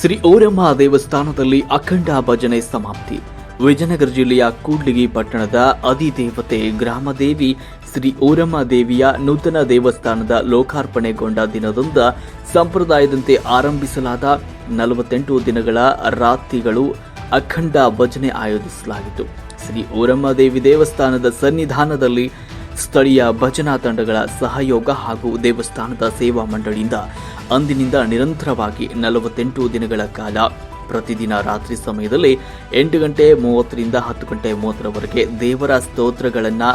ಶ್ರೀ ಓರಮ್ಮ ದೇವಸ್ಥಾನದಲ್ಲಿ ಅಖಂಡ ಭಜನೆ ಸಮಾಪ್ತಿ. ವಿಜಯನಗರ ಜಿಲ್ಲೆಯ ಕೂಡ್ಲಿಗಿ ಪಟ್ಟಣದ ಅಧಿದೇವತೆ ಗ್ರಾಮದೇವಿ ಶ್ರೀ ಓರಮ್ಮ ದೇವಿಯ ನೂತನ ದೇವಸ್ಥಾನದ ಲೋಕಾರ್ಪಣೆಗೊಂಡ ದಿನದಂದು ಸಂಪ್ರದಾಯದಂತೆ ಆರಂಭಿಸಲಾದ 48 ದಿನಗಳ ರಾತ್ರಿಗಳು ಅಖಂಡ ಭಜನೆ ಆಯೋಜಿಸಲಾಗಿತ್ತು. ಶ್ರೀ ಓರಮ್ಮ ದೇವಿ ದೇವಸ್ಥಾನದ ಸನ್ನಿಧಾನದಲ್ಲಿ ಸ್ಥಳೀಯ ಭಜನಾ ತಂಡಗಳ ಸಹಯೋಗ ಹಾಗೂ ದೇವಸ್ಥಾನದ ಸೇವಾ ಮಂಡಳಿಯಿಂದ ಅಂದಿನಿಂದ ನಿರಂತರವಾಗಿ 48 ದಿನಗಳ ಕಾಲ ಪ್ರತಿದಿನ ರಾತ್ರಿ ಸಮಯದಲ್ಲಿ 8 ಗಂಟೆ 30ರಿಂದ 10 ಗಂಟೆ 30ರವರೆಗೆ ದೇವರ ಸ್ತೋತ್ರಗಳನ್ನು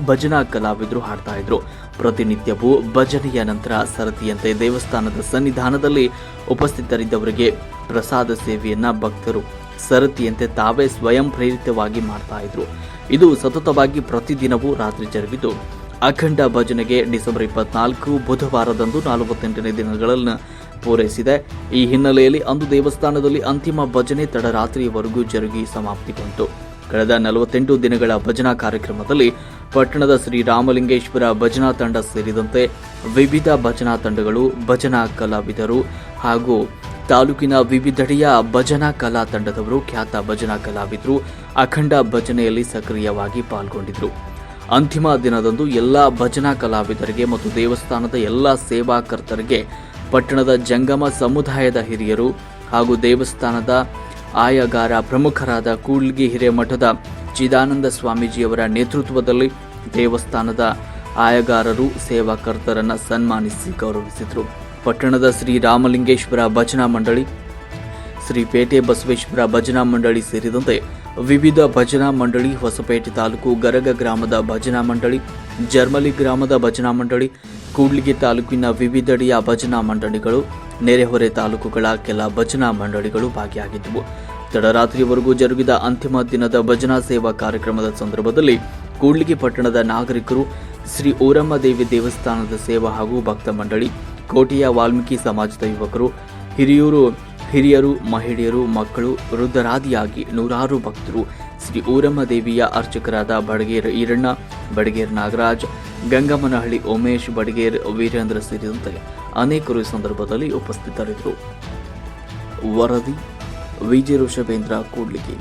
ಭಜನಾ ಕಲಾವಿದರು ಹಾಡ್ತಾ ಇದ್ರು. ಪ್ರತಿನಿತ್ಯವೂ ಭಜನೆಯ ನಂತರ ಸರತಿಯಂತೆ ದೇವಸ್ಥಾನದ ಸನ್ನಿಧಾನದಲ್ಲಿ ಉಪಸ್ಥಿತರಿದ್ದವರಿಗೆ ಪ್ರಸಾದ ಸೇವೆಯನ್ನ ಭಕ್ತರು ಸರತಿಯಂತೆ ತಾವೇ ಸ್ವಯಂ ಪ್ರೇರಿತವಾಗಿ ಮಾಡ್ತಾ ಇದ್ರು. ಇದು ಸತತವಾಗಿ ಪ್ರತಿದಿನವೂ ರಾತ್ರಿ ಜರುಗಿದ್ದು ಅಖಂಡ ಭಜನೆಗೆ ಡಿಸೆಂಬರ್ 24 ಬುಧವಾರದಂದು 48ನೇ ದಿನಗಳನ್ನು ಪೂರೈಸಿದೆ. ಈ ಹಿನ್ನೆಲೆಯಲ್ಲಿ ಅಂದು ದೇವಸ್ಥಾನದಲ್ಲಿ ಅಂತಿಮ ಭಜನೆ ತಡರಾತ್ರಿಯವರೆಗೂ ಜರುಗಿ ಸಮಾಪ್ತಿಗೊಂಡು ಕಳೆದ 48 ದಿನಗಳ ಭಜನಾ ಕಾರ್ಯಕ್ರಮದಲ್ಲಿ ಪಟ್ಟಣದ ಶ್ರೀ ರಾಮಲಿಂಗೇಶ್ವರ ಭಜನಾ ತಂಡ ಸೇರಿದಂತೆ ವಿವಿಧ ಭಜನಾ ತಂಡಗಳು, ಭಜನಾ ಕಲಾವಿದರು ಹಾಗೂ ತಾಲೂಕಿನ ವಿವಿಧೆಡೆಯ ಭಜನಾ ಕಲಾ ತಂಡದವರು, ಖ್ಯಾತ ಭಜನಾ ಕಲಾವಿದರು ಅಖಂಡ ಭಜನೆಯಲ್ಲಿ ಸಕ್ರಿಯವಾಗಿ ಪಾಲ್ಗೊಂಡಿದ್ದರು. ಅಂತಿಮ ದಿನದಂದು ಎಲ್ಲ ಭಜನಾ ಕಲಾವಿದರಿಗೆ ಮತ್ತು ದೇವಸ್ಥಾನದ ಎಲ್ಲ ಸೇವಾಕರ್ತರಿಗೆ ಪಟ್ಟಣದ ಜಂಗಮ ಸಮುದಾಯದ ಹಿರಿಯರು ಹಾಗೂ ದೇವಸ್ಥಾನದ ಆಯಗಾರ ಪ್ರಮುಖರಾದ ಕೂಡ್ಲಿಗಿ ಹಿರೇಮಠದ ಚಿದಾನಂದ ಸ್ವಾಮೀಜಿಯವರ ನೇತೃತ್ವದಲ್ಲಿ ದೇವಸ್ಥಾನದ ಆಯಗಾರರು ಸೇವಾಕರ್ತರನ್ನು ಸನ್ಮಾನಿಸಿ ಗೌರವಿಸಿದರು. ಪಟ್ಟಣದ ಶ್ರೀ ರಾಮಲಿಂಗೇಶ್ವರ ಭಜನಾ ಮಂಡಳಿ, ಶ್ರೀ ಪೇಟೆ ಬಸವೇಶ್ವರ ಭಜನಾ ಮಂಡಳಿ ಸೇರಿದಂತೆ ವಿವಿಧ ಭಜನಾ ಮಂಡಳಿ, ಹೊಸಪೇಟೆ ತಾಲೂಕು ಗರಗ ಗ್ರಾಮದ ಭಜನಾ ಮಂಡಳಿ, ಜರ್ಮಲಿ ಗ್ರಾಮದ ಭಜನಾ ಮಂಡಳಿ, ಕೂಡ್ಲಿಗಿ ತಾಲೂಕಿನ ವಿವಿಧೆಡೆಯ ಭಜನಾ ಮಂಡಳಿಗಳು, ನೆರೆಹೊರೆ ತಾಲೂಕುಗಳ ಕೆಲ ಭಜನಾ ಮಂಡಳಿಗಳು ಭಾಗಿಯಾಗಿದ್ದವು. ತಡರಾತ್ರಿಯವರೆಗೂ ಜರುಗಿದ ಅಂತಿಮ ದಿನದ ಭಜನಾ ಸೇವಾ ಕಾರ್ಯಕ್ರಮದ ಸಂದರ್ಭದಲ್ಲಿ ಕೂಡ್ಲಿಗಿ ಪಟ್ಟಣದ ನಾಗರಿಕರು, ಶ್ರೀ ಓರಮ್ಮ ದೇವಿ ದೇವಸ್ಥಾನದ ಸೇವಾ ಹಾಗೂ ಭಕ್ತ ಮಂಡಳಿ, ಕೋಟೆಯ ವಾಲ್ಮೀಕಿ ಸಮಾಜದ ಯುವಕರು, ಹಿರಿಯರು, ಮಹಿಳೆಯರು, ಮಕ್ಕಳು, ವೃದ್ಧರಾದಿಯಾಗಿ ನೂರಾರು ಭಕ್ತರು ಶ್ರೀ ಓರಮ್ಮ ದೇವಿಯ ಅರ್ಚಕರಾದ ಬಡಗೇರ್ ಈರಣ್ಣ, ಬಡಗೇರ್ ನಾಗರಾಜ್, ಗಂಗಮ್ಮನಹಳ್ಳಿ ಉಮೇಶ್, ಬಡಗೇರ್ ವೀರೇಂದ್ರ ಸೇರಿದಂತೆ ಅನೇಕರು ಈ ಸಂದರ್ಭದಲ್ಲಿ ಉಪಸ್ಥಿತರಿದ್ದರು. ವರದಿ ವಿಜಯ ಋಷಭೇಂದ್ರ, ಕೂಡ್ಲಿಗಿ.